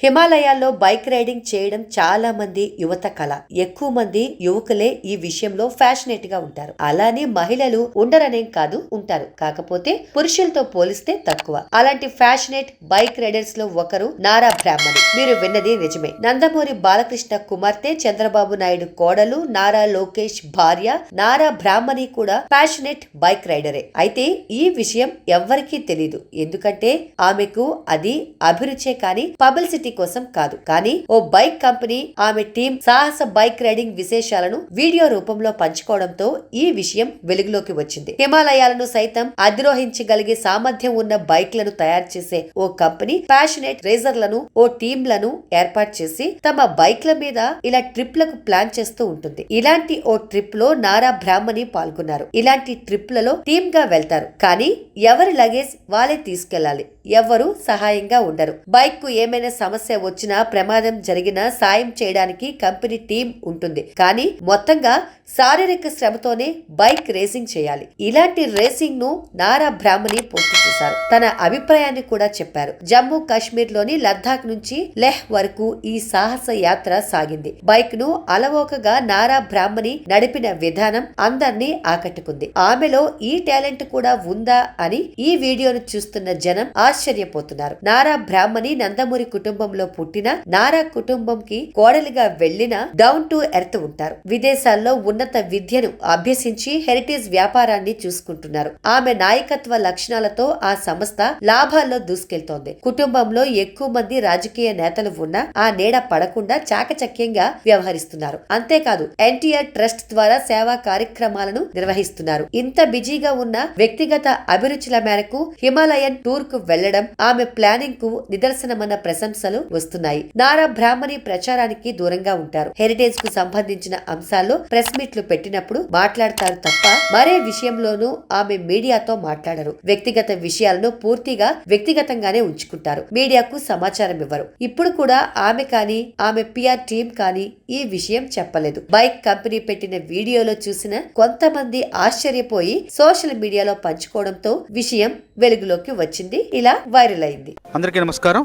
హిమాలయాల్లో bike riding చేయడం చాలా మంది యువత కళ. ఎక్కువ మంది యువకులే ఈ విషయంలో ఫ్యాషనేట్ గా ఉంటారు. అలానే మహిళలు ఉండరనేం కాదు, ఉంటారు. కాకపోతే పురుషులతో పోలిస్తే తక్కువ. అలాంటి ఫ్యాషనేట్ బైక్ రైడర్స్ లో ఒకరు నారా బ్రాహ్మణి. మీరు విన్నది నిజమే. నందమూరి బాలకృష్ణ కుమార్తె, చంద్రబాబు నాయుడు కోడలు, నారా లోకేష్ భార్య నారా బ్రాహ్మణి కూడా ఫ్యాషనేట్ బైక్ రైడరే. అయితే ఈ విషయం ఎవ్వరికీ తెలీదు. ఎందుకంటే ఆమెకు అది అభిరుచే కానీ పబ్లిసిటీ కోసం కాదు. కానీ ఓ బైక్ కంపెనీ ఆమె టీం సాహస బైక్ రైడింగ్ విశేషాలను వీడియో రూపంలో పంచుకోవడంతో ఈ విషయం వెలుగులోకి వచ్చింది. హిమాలయాలను సైతం అధిరోహించగలిగే సామర్థ్యం ఉన్న బైక్లను తయారు చేసే ఓ కంపెనీ ప్యాషనేట్ రేజర్లను, ఓ టీంలను ఏర్పాటు చేసి తమ బైక్ల మీద ఇలా ట్రిప్లకు ప్లాన్ చేస్తూ ఉంటుంది. ఇలాంటి ఓ ట్రిప్ లో నారా బ్రాహ్మణి పాల్గొన్నారు. ఇలాంటి ట్రిప్లలో టీమ్ గా వెళ్తారు. కానీ ఎవరి లగేజ్ వాళ్ళే తీసుకెళ్లాలి. ఎవ్వరూ సహాయంగా ఉండరు. బైక్ కు ఏమైనా సమస్య వచ్చినా, ప్రమాదం జరిగినా సాయం చేయడానికి కంపెనీ టీం ఉంటుంది. కానీ మొత్తంగా శారీరక శ్రమతోనే బైక్ రేసింగ్ చేయాలి. ఇలాంటి రేసింగ్ ను నారా బ్రాహ్మణి పూర్తి చేశారు. తన అభిప్రాయాన్ని కూడా చెప్పారు. జమ్మూ కాశ్మీర్ లోని లద్దాఖ్ నుంచి లెహ్ వరకు ఈ సాహస యాత్ర సాగింది. బైక్ ను అలవోకగా నారా బ్రాహ్మణి నడిపిన విధానం అందర్నీ ఆకట్టుకుంది. ఆమెలో ఈ టాలెంట్ కూడా ఉందా అని ఈ వీడియోను చూస్తున్న జనం ఆశ్చర్యపోతున్నారు. నారా బ్రాహ్మణి నందమూరి కుటుంబంలో పుట్టిన నారా కుటుంబంకి కోడలిగా వెళ్లిన డౌన్ టు ఎర్త్ ఉంటారు. విదేశాల్లో ఉన్నత విద్యను అభ్యసించి హెరిటేజ్ వ్యాపారాన్ని చూసుకుంటున్నారు. ఆమె నాయకత్వ లక్షణాలతో ఆ సంస్థ లాభాల్లో దూసుకెళ్తోంది. కుటుంబంలో ఎక్కువ మంది రాజకీయ నేతలు ఉన్నా ఆ నీడ పడకుండా చాకచక్యంగా వ్యవహరిస్తున్నారు. అంతేకాదు ఎన్టీఆర్ ట్రస్ట్ ద్వారా సేవా కార్యక్రమాలను నిర్వహిస్తున్నారు. ఇంత బిజీగా ఉన్న వ్యక్తిగత అభిరుచుల మేరకు హిమాలయన్ టూర్ కు వెళ్లడం ఆమె ప్లానింగ్ కు నిదర్శనమన్న ప్రశంసలు వస్తున్నాయి. నారా బ్రాహ్మణి ప్రచారానికి దూరంగా ఉంటారు. హెరిటేజ్ కు సంబంధించిన అంశాల్లో ప్రెస్ మీట్లు పెట్టినప్పుడు మాట్లాడతారు తప్ప మరే విషయంలోనూ ఆమె మీడియాతో మాట్లాడరు. వ్యక్తిగత విషయాలను పూర్తిగా వ్యక్తిగతంగానే ఉంచుకుంటారు. మీడియాకు సమాచారం ఇవ్వరు. ఇప్పుడు కూడా ఆమె కానీ ఆమె పిఆర్ టీం కానీ ఈ విషయం చెప్పలేదు. బైక్ కంపెనీ పెట్టిన వీడియోలో చూసిన కొంతమంది ఆశ్చర్యపోయి సోషల్ మీడియాలో పంచుకోవడంతో విషయం వెలుగులోకి వచ్చింది. ఇలా వైరల్ అయింది. అందరికీ నమస్కారం.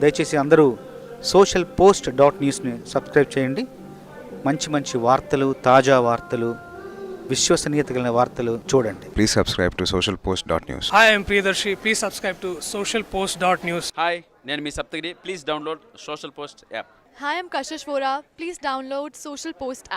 దయచేసి అందరూ socialpost.newsని సబ్స్క్రైబ్ చేయండి. మంచి మంచి వార్తలు, తాజా వార్తలు, విశ్వసనీయత కలిగిన వార్తలు చూడండి. Please subscribe to socialpost.news. Hi, I'm Priyadarshi. Please subscribe to socialpost.news. Hi, నేను మీ Saptagiri. Please download Social Post app. Hi, I'm Kashish Vora. Please download Social Post app.